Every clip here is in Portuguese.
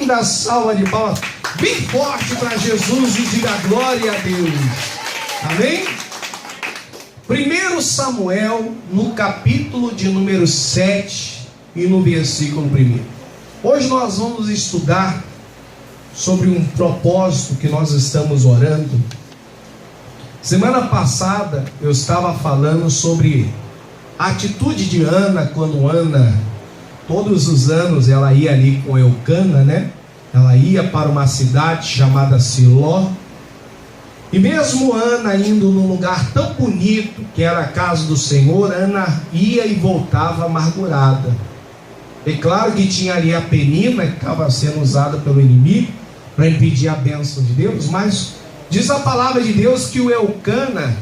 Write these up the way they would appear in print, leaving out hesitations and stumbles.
linda salva de palmas bem forte para Jesus e diga glória a Deus. Amém? 1 Samuel, no capítulo de número 7 e no versículo 1. Hoje nós vamos estudar sobre um propósito que nós estamos orando. Semana passada eu estava falando sobre a atitude de Ana, quando Ana, todos os anos, ela ia ali com Eucana, né? Ela ia para uma cidade chamada Siló. E mesmo Ana indo num lugar tão bonito, que era a casa do Senhor, Ana ia e voltava amargurada. É claro que tinha ali a Penina, que estava sendo usada pelo inimigo, para impedir a bênção de Deus, mas diz a palavra de Deus que o Eucana,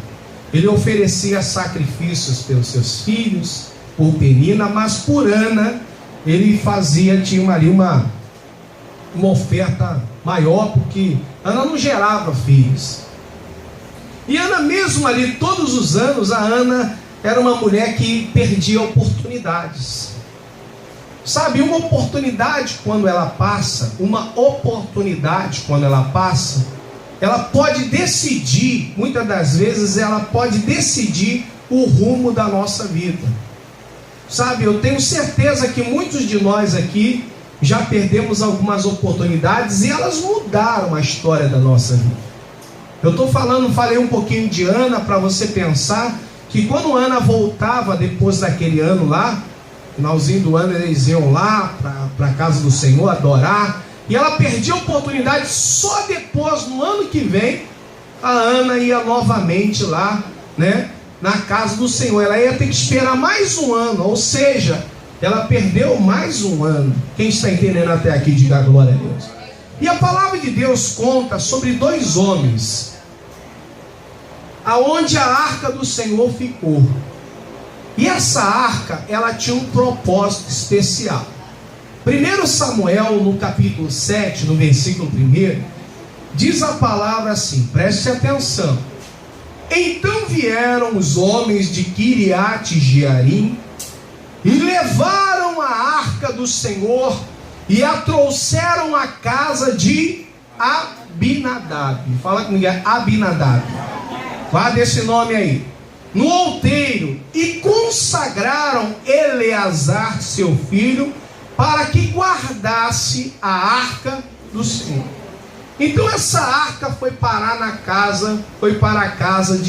ele oferecia sacrifícios pelos seus filhos, por Penina, mas por Ana, ele tinha ali uma oferta maior, porque Ana não gerava filhos. E Ana mesmo ali, todos os anos, a Ana era uma mulher que perdia oportunidades. Sabe, uma oportunidade quando ela passa, ela pode decidir, muitas das vezes ela pode decidir o rumo da nossa vida. Sabe, eu tenho certeza que muitos de nós aqui já perdemos algumas oportunidades e elas mudaram a história da nossa vida. Falei um pouquinho de Ana para você pensar que quando Ana voltava depois daquele ano lá, finalzinho do ano eles iam lá para a casa do Senhor adorar, e ela perdia a oportunidade. Só depois, no ano que vem, a Ana ia novamente lá, né, na casa do Senhor. Ela ia ter que esperar mais um ano, ou seja, ela perdeu mais um ano. Quem está entendendo até aqui, diga glória a Deus. E a palavra de Deus conta sobre dois homens, aonde a arca do Senhor ficou. E essa arca, ela tinha um propósito especial. 1 Samuel, no capítulo 7, no versículo 1, diz a palavra assim, preste atenção. Então vieram os homens de Quiriate-Jearim e levaram a arca do Senhor e a trouxeram à casa de Abinadab. Fala comigo, Abinadab. Guarda esse nome aí. No outeiro, e consagraram Eleazar, seu filho, para que guardasse a arca do Senhor. Então essa arca foi para a casa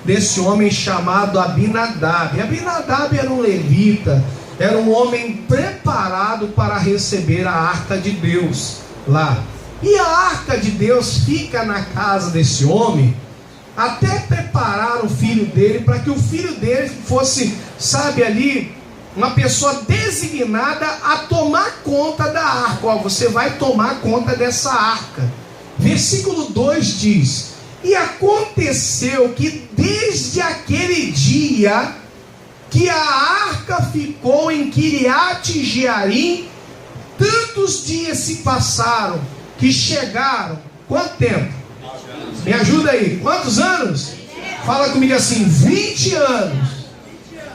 desse homem chamado Abinadab. Abinadab era um levita, era um homem preparado para receber a arca de Deus lá. E a arca de Deus fica na casa desse homem, até preparar o filho dele, para que o filho dele fosse, sabe, ali, uma pessoa designada a tomar conta da arca. Ó, você vai tomar conta dessa arca. Versículo 2 diz: e aconteceu que desde aquele dia que a arca ficou em Quiriate-Jearim, tantos dias se passaram, que chegaram, quanto tempo? Me ajuda aí, quantos anos? Fala comigo assim, 20 anos.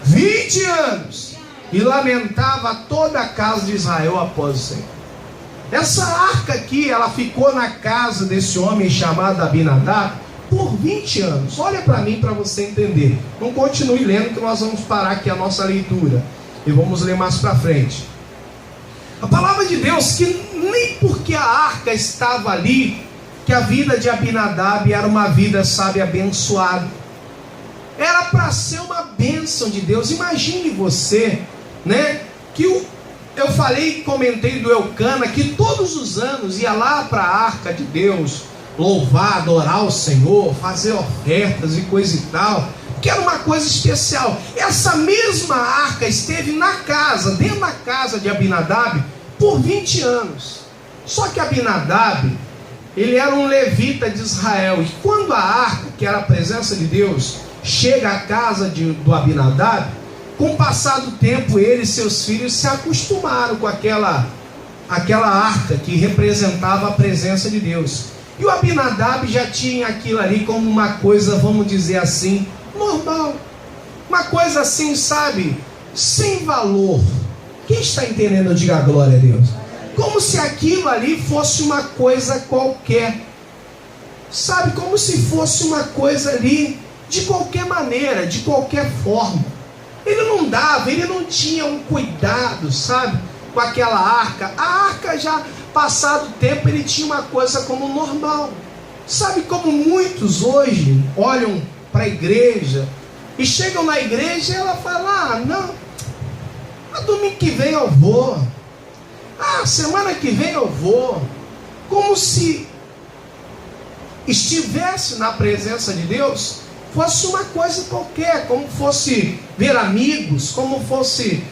20 anos. E lamentava toda a casa de Israel após o Senhor. Essa arca aqui, ela ficou na casa desse homem chamado Abinadab por 20 anos. Olha para mim para você entender. Não continue lendo, que nós vamos parar aqui a nossa leitura e vamos ler mais para frente. A palavra de Deus, que nem porque a arca estava ali, que a vida de Abinadab era uma vida, sabe, abençoada. Era para ser uma bênção de Deus. Imagine você, né, que eu falei e comentei do Eucana, que todos os anos ia lá para a arca de Deus, louvar, adorar o Senhor, fazer ofertas e coisa e tal, que era uma coisa especial. Essa mesma arca esteve dentro da casa de Abinadab, por 20 anos. Só que Abinadab, ele era um levita de Israel, e quando a arca, que era a presença de Deus, chega à casa do Abinadab, com o passar do tempo, ele e seus filhos se acostumaram com aquela arca que representava a presença de Deus. E o Abinadab já tinha aquilo ali como uma coisa, vamos dizer assim, normal. Uma coisa assim, sabe, sem valor. Quem está entendendo, diga glória a Deus. como se aquilo ali fosse uma coisa qualquer, sabe, como se fosse uma coisa ali de qualquer maneira, de qualquer forma. Ele não dava, ele não tinha um cuidado, sabe, com aquela arca. A arca, já passado o tempo, ele tinha uma coisa como normal. Sabe como muitos hoje olham para a igreja e chegam na igreja e ela fala: ah, não, domingo que vem eu vou, semana que vem eu vou. Como se estivesse na presença de Deus fosse uma coisa qualquer, como fosse ver amigos, como fosse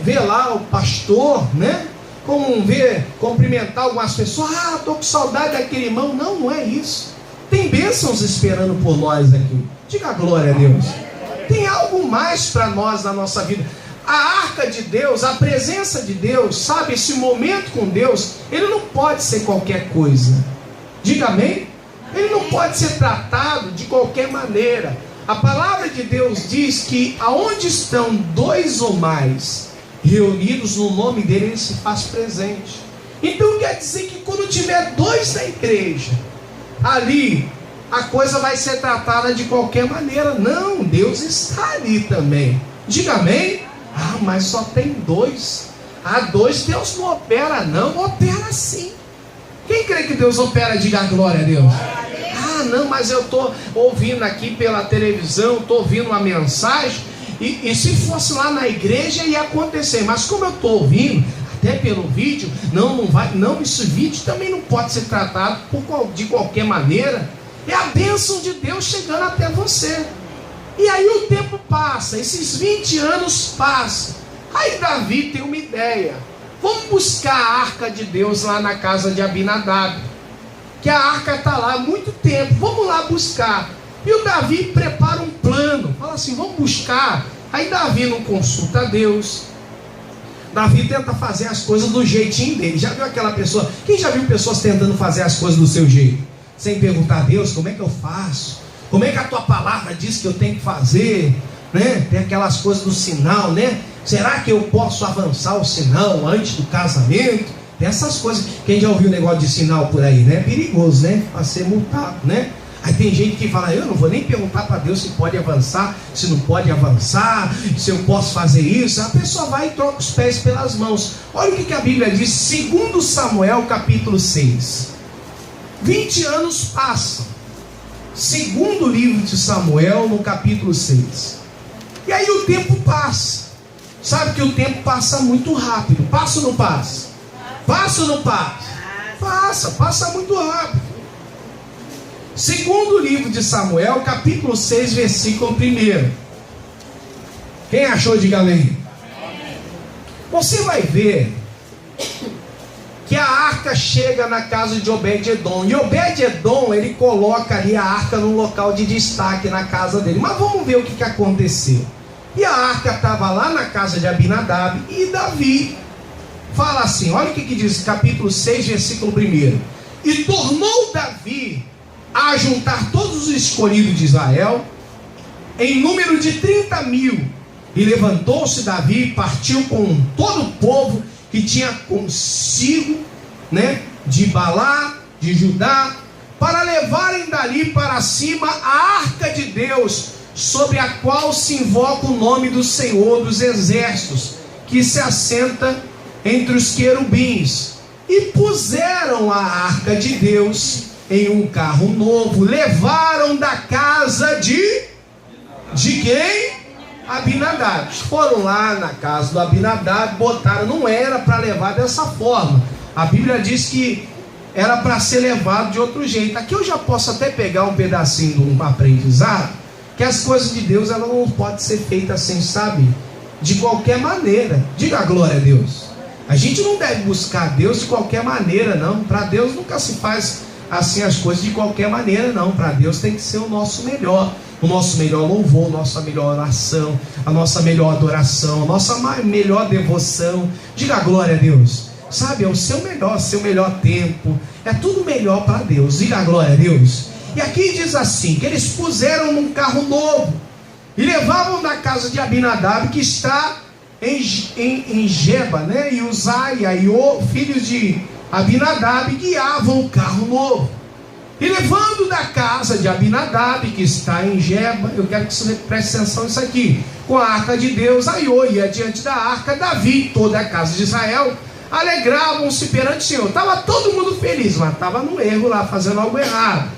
ver lá o pastor, né? Como ver, cumprimentar algumas pessoas. Estou com saudade daquele irmão. Não, não é isso. Tem bênçãos esperando por nós aqui. Diga glória a Deus. Tem algo mais para nós na nossa vida. A arca de Deus, a presença de Deus, sabe, esse momento com Deus, ele não pode ser qualquer coisa. Diga amém? Ele não pode ser tratado de qualquer maneira. A palavra de Deus diz que aonde estão dois ou mais reunidos no nome dele, ele se faz presente. Então quer dizer que quando tiver dois na igreja, ali a coisa vai ser tratada de qualquer maneira. Não, Deus está ali também. Diga amém? Mas só tem dois. Dois Deus não opera. Não, opera sim. Quem crê que Deus opera, diga glória a Deus. Não, mas eu estou ouvindo aqui pela televisão, estou ouvindo uma mensagem, e se fosse lá na igreja ia acontecer, mas como eu estou ouvindo, até pelo vídeo, não vai, não, esse vídeo também não pode ser tratado de qualquer maneira. É a bênção de Deus chegando até você. E aí o tempo passa, esses 20 anos passam. Aí Davi tem uma ideia: vamos buscar a arca de Deus lá na casa de Abinadab, que a arca está lá há muito tempo, vamos lá buscar. E o Davi prepara um plano, fala assim: vamos buscar. Aí Davi não consulta a Deus. Davi tenta fazer as coisas do jeitinho dele. Já viu aquela pessoa? Quem já viu pessoas tentando fazer as coisas do seu jeito, sem perguntar a Deus: como é que eu faço? Como é que a tua palavra diz que eu tenho que fazer? Né? Tem aquelas coisas do sinal, né? Será que eu posso avançar o sinal antes do casamento? Tem essas coisas. Quem já ouviu o negócio de sinal por aí, né? É perigoso, né? Para ser multado, né? Aí tem gente que fala: eu não vou nem perguntar para Deus se pode avançar, se não pode avançar, se eu posso fazer isso. A pessoa vai e troca os pés pelas mãos. Olha o que a Bíblia diz, 2 Samuel capítulo 6. 20 anos passam. Segundo livro de Samuel, no capítulo 6. E aí o tempo passa. Sabe que o tempo passa muito rápido. Passa ou não passa? Passa ou não passa? Passa muito rápido. Segundo livro de Samuel, capítulo 6, versículo 1. Quem achou, diga amém. Você vai ver que a arca chega na casa de Obed-edom. E Obed-edom, ele coloca ali a arca num local de destaque na casa dele. Mas vamos ver o que aconteceu. E a arca estava lá na casa de Abinadab. E Davi fala assim, olha o que diz, capítulo 6, versículo 1. E tornou Davi a juntar todos os escolhidos de Israel, em número de 30.000. E levantou-se Davi e partiu com todo o povo que tinha consigo, né, de Balá, de Judá, para levarem dali para cima a arca de Deus, sobre a qual se invoca o nome do Senhor dos Exércitos, que se assenta entre os querubins. E puseram a arca de Deus em um carro novo, levaram da casa de quem? Abinadab. Foram lá na casa do Abinadab, botaram, não era para levar dessa forma. A Bíblia diz que era para ser levado de outro jeito. Aqui eu já posso até pegar um pedacinho de um aprendizado, que as coisas de Deus, elas não podem ser feitas assim, sabe, de qualquer maneira. Diga a glória a Deus. A gente não deve buscar Deus de qualquer maneira, não. Para Deus nunca se faz assim as coisas de qualquer maneira, não. Para Deus tem que ser o nosso melhor louvor, nossa melhor oração, a nossa melhor adoração, a nossa melhor devoção. Diga a glória a Deus. Sabe, é o seu melhor tempo, é tudo melhor para Deus. Diga a glória a Deus. E aqui diz assim, que eles puseram num carro novo e levavam da casa de Abinadab, que está em Geba, né? E Uzá e Aiô, filhos de Abinadab, guiavam o carro novo. E levando da casa de Abinadab, que está em Geba, eu quero que você preste atenção nisso aqui, com a arca de Deus, Aiô ia diante da arca, Davi e toda a casa de Israel alegravam-se perante o Senhor. Estava todo mundo feliz, mas estava no erro lá, fazendo algo errado.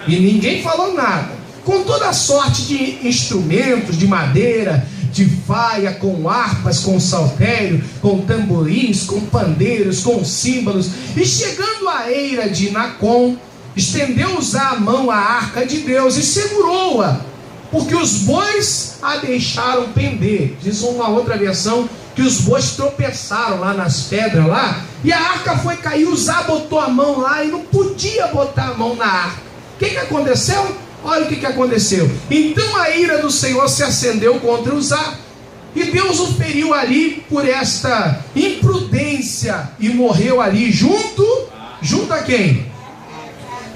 E ninguém falou nada. Com toda sorte de instrumentos de madeira, de faia, com harpas, com saltério, com tamborins, com pandeiros, com símbolos. E chegando à eira de Nacon, estendeu-os a mão à arca de Deus e segurou-a, porque os bois a deixaram pender. Diz uma outra versão que os bois tropeçaram lá nas pedras lá, e a arca foi cair. Uzá botou a mão lá e não podia botar a mão na arca. O que aconteceu? Olha o que aconteceu. Então a ira do Senhor se acendeu contra Uzá, e Deus o feriu ali por esta imprudência, e morreu ali junto a quem?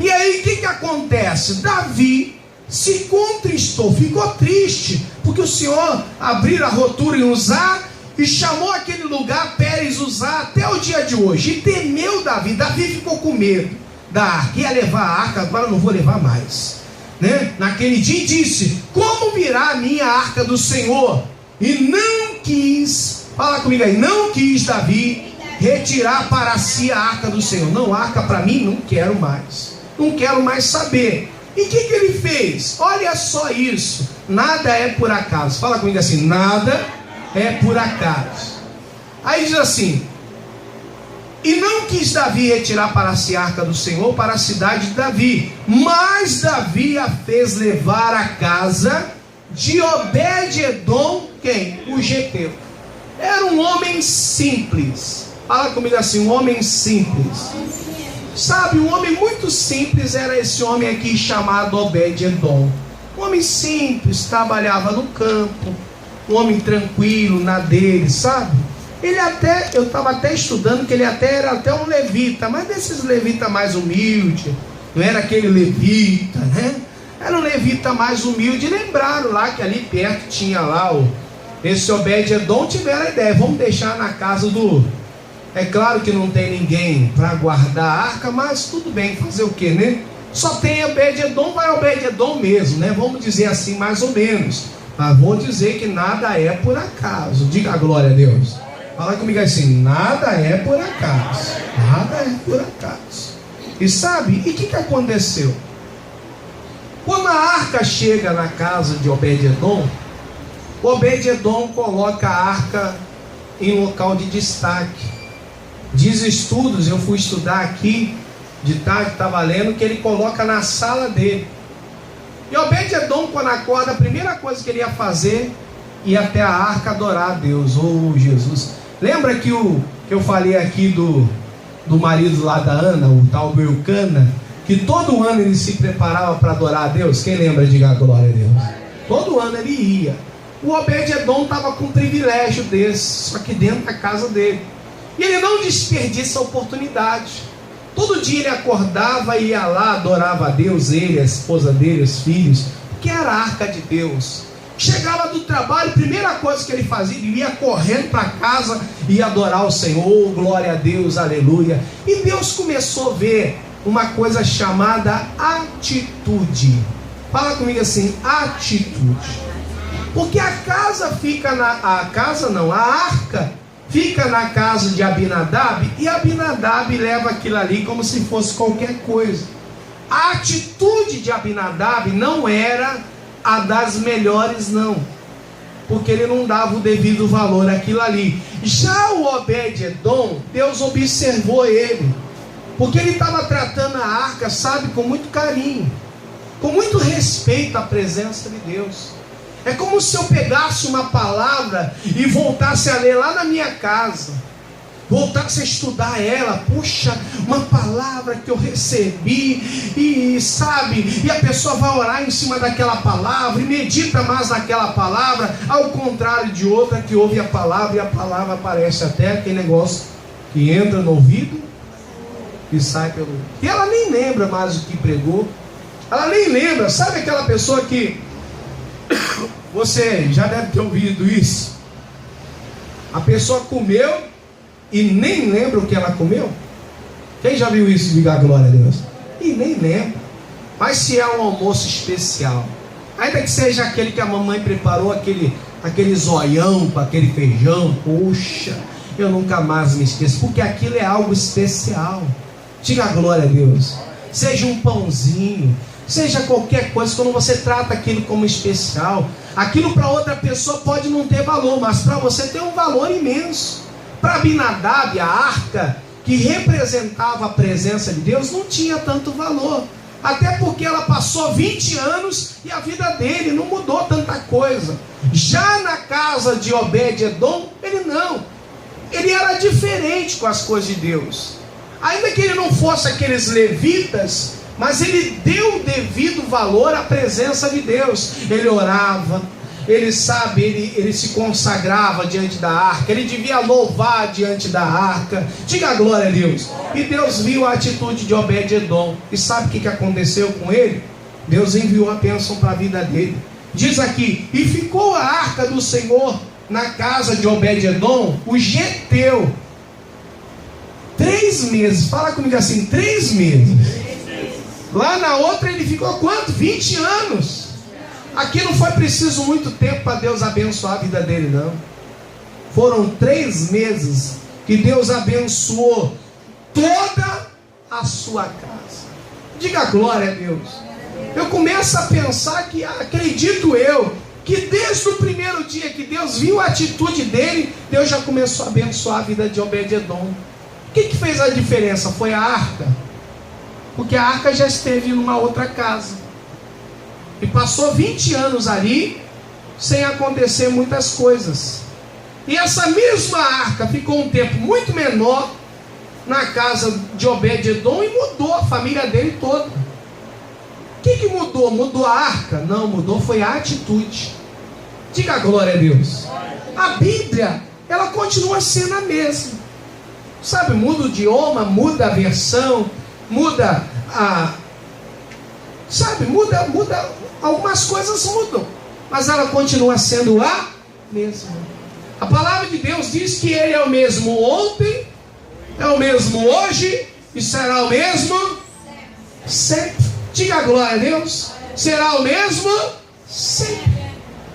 E aí o que acontece? Davi se contristou, ficou triste, porque o Senhor abriu a rotura em Uzá e chamou aquele lugar Pérez Uzá até o dia de hoje. E temeu Davi. Davi ficou com medo da arca, ia levar a arca, agora não vou levar mais, né? Naquele dia disse: como virá a minha arca do Senhor? E não quis, fala comigo aí, não quis Davi retirar para si a arca do Senhor. Não, arca para mim, não quero mais, não quero mais saber. E o que ele fez? Olha só isso, nada é por acaso. Fala comigo assim, nada é por acaso. Aí diz assim: e não quis Davi retirar para si a arca do Senhor para a cidade de Davi, mas Davi a fez levar à casa de Obed-edom, quem? O geteu. Era um homem simples. Fala comigo assim, um homem simples. Sabe, um homem muito simples era esse homem aqui chamado Obed-edom. Um homem simples, trabalhava no campo, um homem tranquilo na dele, sabe? Ele até, eu estava até estudando que ele era até um levita, mas desses levita mais humilde, não era aquele levita, né? Era um levita mais humilde. Lembraram lá que ali perto tinha lá esse Obed-edom. Tiveram a ideia, vamos deixar na casa do... É claro que não tem ninguém para guardar a arca, mas tudo bem, fazer o que, né? Só tem Obed-edom, vai Obed-edom mesmo, né? Vamos dizer assim, mais ou menos. Mas vou dizer que nada é por acaso. Diga a glória a Deus. Fala comigo assim, nada é por acaso. Nada é por acaso. E sabe, e o que aconteceu? Quando a arca chega na casa de Obed-edom, Obed-edom coloca a arca em local de destaque. Diz estudos, eu fui estudar aqui de tarde, estava lendo, que ele coloca na sala dele. E Obed-edom, quando acorda, a primeira coisa que ele ia fazer, ia até a arca adorar a Deus. Oh, Jesus! Lembra que eu falei aqui do marido lá da Ana, o tal Belcana, que todo ano ele se preparava para adorar a Deus? Quem lembra? Diga a glória a Deus. Todo ano ele ia. O Obed-edom estava com um privilégio desse, só que dentro da casa dele. E ele não desperdiça a oportunidade. Todo dia ele acordava e ia lá, adorava a Deus, ele, a esposa dele, os filhos, porque era a arca de Deus. Chegava do trabalho, primeira coisa que ele fazia, ele ia correndo para casa e adorar o Senhor. Oh, glória a Deus, aleluia. E Deus começou a ver uma coisa chamada atitude. Fala comigo assim, atitude. Porque a arca fica na casa de Abinadab, e Abinadab leva aquilo ali como se fosse qualquer coisa. A atitude de Abinadab não era a das melhores, não, porque ele não dava o devido valor àquilo ali. Já o Obed-edom, Deus observou ele, porque ele estava tratando a arca, sabe, com muito carinho, com muito respeito à presença de Deus. É como se eu pegasse uma palavra e voltasse a ler lá na minha casa, voltasse a estudar ela. Puxa, uma palavra que eu recebi, e sabe, e a pessoa vai orar em cima daquela palavra, e medita mais naquela palavra, ao contrário de outra que ouve a palavra, e a palavra aparece até aquele negócio que entra no ouvido e sai pelo... E ela nem lembra mais o que pregou, ela nem lembra, sabe aquela pessoa que... Você já deve ter ouvido isso. A pessoa comeu e nem lembra o que ela comeu. Quem já viu isso? Diga glória a Deus. E nem lembra. Mas se é um almoço especial, ainda que seja aquele que a mamãe preparou, aquele zoião com aquele feijão, poxa, eu nunca mais me esqueço, porque aquilo é algo especial. Diga glória a Deus. Seja um pãozinho, seja qualquer coisa, quando você trata aquilo como especial, aquilo para outra pessoa pode não ter valor, mas para você tem um valor imenso. Para Abinadab, a arca que representava a presença de Deus não tinha tanto valor, até porque ela passou 20 anos e a vida dele não mudou tanta coisa. Já na casa de Obed-edom, ele era diferente com as coisas de Deus. Ainda que ele não fosse aqueles levitas, mas ele deu o devido valor à presença de Deus. Ele orava, ele se consagrava diante da arca, ele devia louvar diante da arca. Diga glória a Deus. E Deus viu a atitude de Obed-edom, e sabe o que aconteceu com ele? Deus enviou a bênção para a vida dele. Diz aqui: e ficou a arca do Senhor na casa de Obed-edom, o geteu, 3 meses. Fala comigo assim: 3 meses. Lá na outra ele ficou quanto? 20 anos. Aqui não foi preciso muito tempo para Deus abençoar a vida dele, não. Foram 3 meses que Deus abençoou toda a sua casa. Diga glória a Deus. Eu começo a pensar que, acredito eu, que desde o primeiro dia que Deus viu a atitude dele, Deus já começou a abençoar a vida de Obed-edom. O que fez a diferença? Foi a arca. Porque a arca já esteve numa outra casa e passou 20 anos ali sem acontecer muitas coisas. E essa mesma arca ficou um tempo muito menor na casa de Obed-edom e mudou a família dele toda. O que mudou? Mudou a arca? Não, mudou foi a atitude. Diga glória a Deus. A Bíblia, ela continua sendo a mesma. Sabe, muda o idioma, muda a versão, muda algumas coisas mudam, mas ela continua sendo a mesma. A palavra de Deus diz que Ele é o mesmo ontem, é o mesmo hoje e será o mesmo sempre. Diga glória a Deus. Será o mesmo sempre.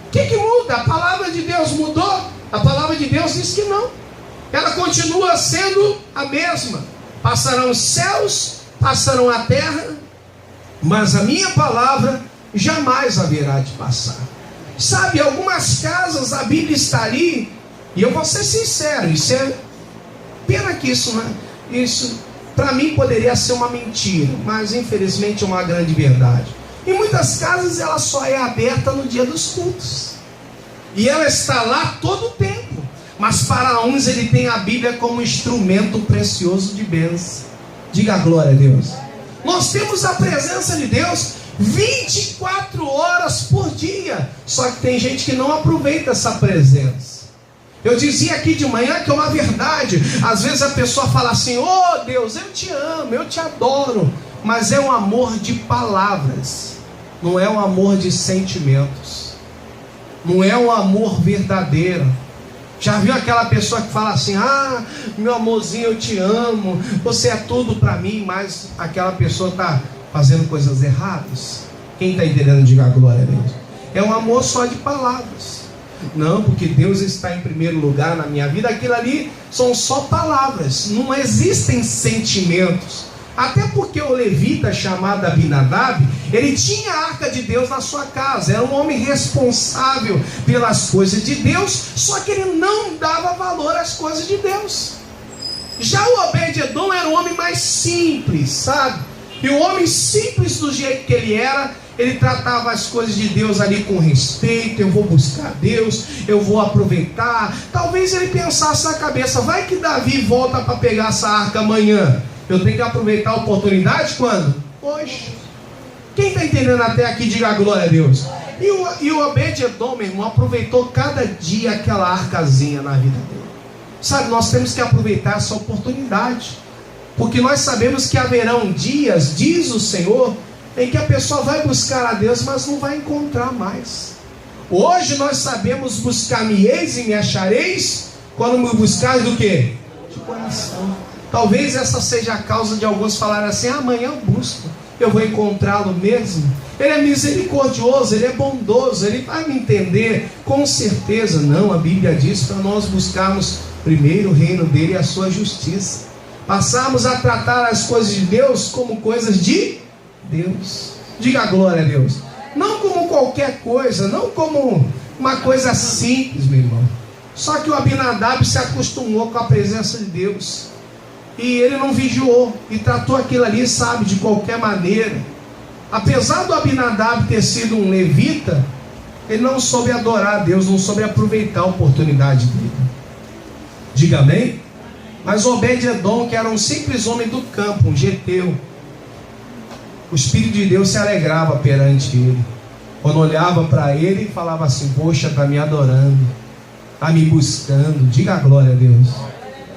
O que muda? A palavra de Deus mudou? A palavra de Deus diz que não. Ela continua sendo a mesma. Passarão os céus, passarão a terra, mas a minha palavra jamais haverá de passar. Sabe, algumas casas a Bíblia está ali, e eu vou ser sincero, isso é pena que isso para mim poderia ser uma mentira, mas infelizmente é uma grande verdade. Em muitas casas ela só é aberta no dia dos cultos, e ela está lá todo o tempo. Mas para uns ele tem a Bíblia como instrumento precioso de bênção. Diga glória a Deus. Nós temos a presença de Deus 24 horas por dia. Só que tem gente que não aproveita essa presença. Eu dizia aqui de manhã que é uma verdade. Às vezes a pessoa fala assim: oh Deus, eu te amo, eu te adoro. Mas é um amor de palavras, não é um amor de sentimentos, não é um amor verdadeiro. Já viu aquela pessoa que fala assim: ah, meu amorzinho, eu te amo, você é tudo para mim, mas aquela pessoa está fazendo coisas erradas? Quem está entendendo, diga glória a Deus. É um amor só de palavras. Não, porque Deus está em primeiro lugar na minha vida. Aquilo ali são só palavras, não existem sentimentos. Até porque o levita chamado Abinadab, ele tinha a arca de Deus na sua casa, era um homem responsável pelas coisas de Deus, só que ele não dava valor às coisas de Deus. Já o Obed-edom era um homem mais simples, sabe? E o homem simples do jeito que ele era, ele tratava as coisas de Deus ali com respeito. Eu vou buscar Deus, eu vou aproveitar. Talvez ele pensasse na cabeça: vai que Davi volta para pegar essa arca amanhã, eu tenho que aproveitar a oportunidade quando? Hoje. Quem está entendendo até aqui, diga glória a Deus. E o Obed-edom, meu irmão, aproveitou cada dia aquela arcazinha na vida dele. Sabe, nós temos que aproveitar essa oportunidade, porque nós sabemos que haverão dias, diz o Senhor, em que a pessoa vai buscar a Deus, mas não vai encontrar mais. Hoje nós sabemos: buscar-me-eis e me achareis Quando me buscar do quê? De coração. Talvez essa seja a causa de alguns falarem assim: amanhã eu busco, eu vou encontrá-lo mesmo. Ele é misericordioso, ele é bondoso, ele vai me entender. Com certeza não, a Bíblia diz para nós buscarmos primeiro o reino dele e a sua justiça, passarmos a tratar as coisas de Deus como coisas de Deus. Diga glória a Deus. Não como qualquer coisa, não como uma coisa simples, meu irmão. Só que o Abinadab se acostumou com a presença de Deus, e ele não vigiou, e tratou aquilo ali, sabe, de qualquer maneira. Apesar do Abinadab ter sido um levita, ele não soube adorar a Deus, não soube aproveitar a oportunidade dele. Diga amém? Mas Obed-Edom, que era um simples homem do campo, um geteu, o Espírito de Deus se alegrava perante ele. Quando olhava para ele e falava assim: poxa, está me adorando, está me buscando. Diga a glória a Deus.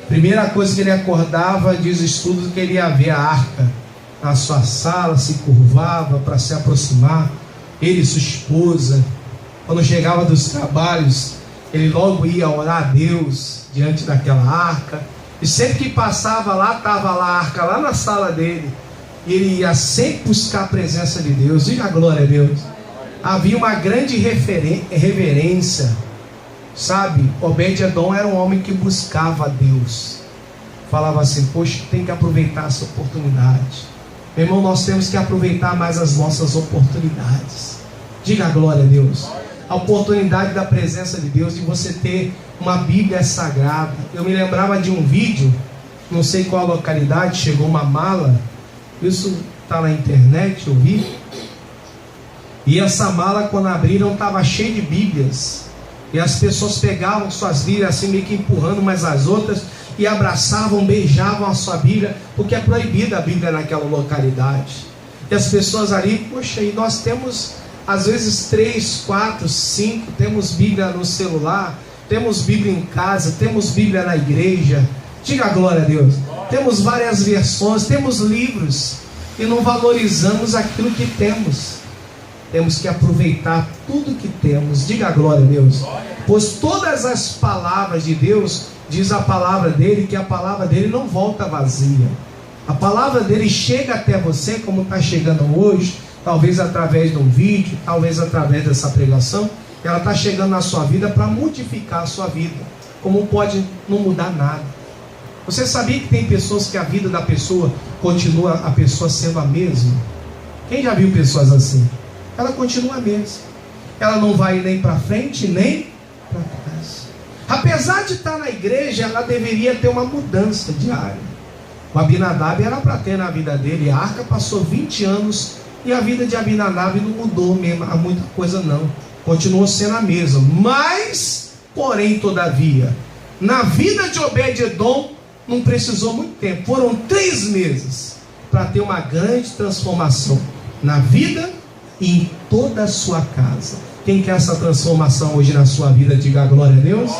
Primeira coisa que ele acordava, diz o estudo, que ele ia ver a arca na sua sala, se curvava para se aproximar. Ele e sua esposa, quando chegava dos trabalhos, ele logo ia orar a Deus diante daquela arca. E sempre que passava lá, estava lá a arca lá na sala dele. E ele ia sempre buscar a presença de Deus. Diga a glória a Deus. Havia uma grande reverência. Sabe, Obed-Edom era um homem que buscava a Deus. Falava assim: poxa, tem que aproveitar essa oportunidade. Meu irmão, nós temos que aproveitar mais as nossas oportunidades. Diga a glória a Deus. A oportunidade da presença de Deus, de você ter uma Bíblia sagrada. Eu me lembrava de um vídeo, não sei qual localidade, chegou uma mala, isso está na internet, eu vi. E essa mala, quando abriram, estava cheia de Bíblias. E as pessoas pegavam suas Bíblias assim, meio que empurrando umas às outras, e abraçavam, beijavam a sua Bíblia, porque é proibida a Bíblia naquela localidade. E as pessoas ali, poxa, e nós temos às vezes 3, 4, 5, temos Bíblia no celular, temos Bíblia em casa, temos Bíblia na igreja. Diga a glória a Deus. Temos várias versões, temos livros, e não valorizamos aquilo que temos. Temos que aproveitar tudo que temos. Diga a glória a Deus. Pois todas as palavras de Deus, diz a palavra dele, que a palavra dele não volta vazia. A palavra dele chega até você, como está chegando hoje, talvez através de um vídeo, talvez através dessa pregação. Ela está chegando na sua vida para modificar a sua vida. Como pode não mudar nada? Você sabia que tem pessoas que a vida da pessoa continua a pessoa sendo a mesma? Quem já viu pessoas assim? Ela continua a mesma. Ela não vai nem para frente, nem para trás. Apesar de estar na igreja, ela deveria ter uma mudança diária. O Abinadab era para ter na vida dele. A arca passou 20 anos e a vida de Abinadab não mudou mesmo, há muita coisa não. Continuou sendo a mesma. Mas, porém, todavia, na vida de Obed-Edom, não precisou muito tempo. Foram 3 meses para ter uma grande transformação na vida e em toda a sua casa. Quem quer essa transformação hoje na sua vida, diga a glória a Deus.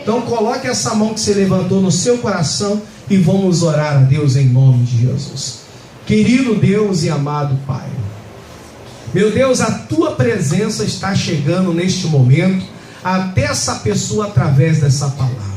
Então coloque essa mão que você levantou no seu coração e vamos orar a Deus em nome de Jesus. Querido Deus e amado Pai, meu Deus, a tua presença está chegando neste momento até essa pessoa através dessa palavra.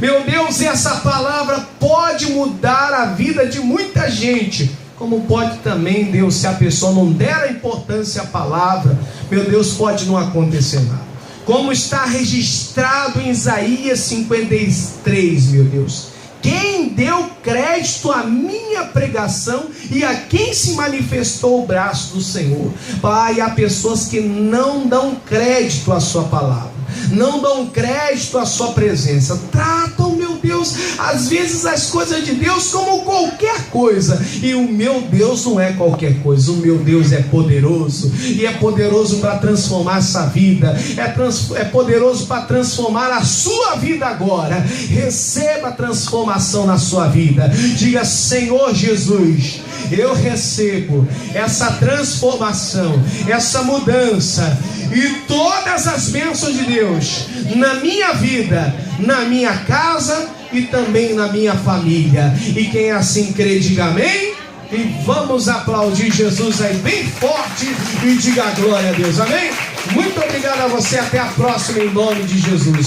Meu Deus, essa palavra pode mudar a vida de muita gente, como pode também, Deus, se a pessoa não der a importância à palavra, meu Deus, pode não acontecer nada. Como está registrado em Isaías 53, meu Deus, quem deu crédito à minha pregação e a quem se manifestou o braço do Senhor? Pai, há pessoas que não dão crédito à sua palavra, não dão crédito à sua presença, tratam, meu Deus, às vezes as coisas de Deus como qualquer coisa, e o meu Deus não é qualquer coisa. O meu Deus é poderoso, e é poderoso para transformar essa vida, é poderoso para transformar a sua vida agora. Receba a transformação na sua vida. Diga: Senhor Jesus, eu recebo essa transformação, essa mudança e todas as bênçãos de Deus na minha vida, na minha casa e também na minha família. E quem assim crê, diga amém. E vamos aplaudir Jesus aí bem forte e diga glória a Deus, amém. Muito obrigado a você, até a próxima em nome de Jesus.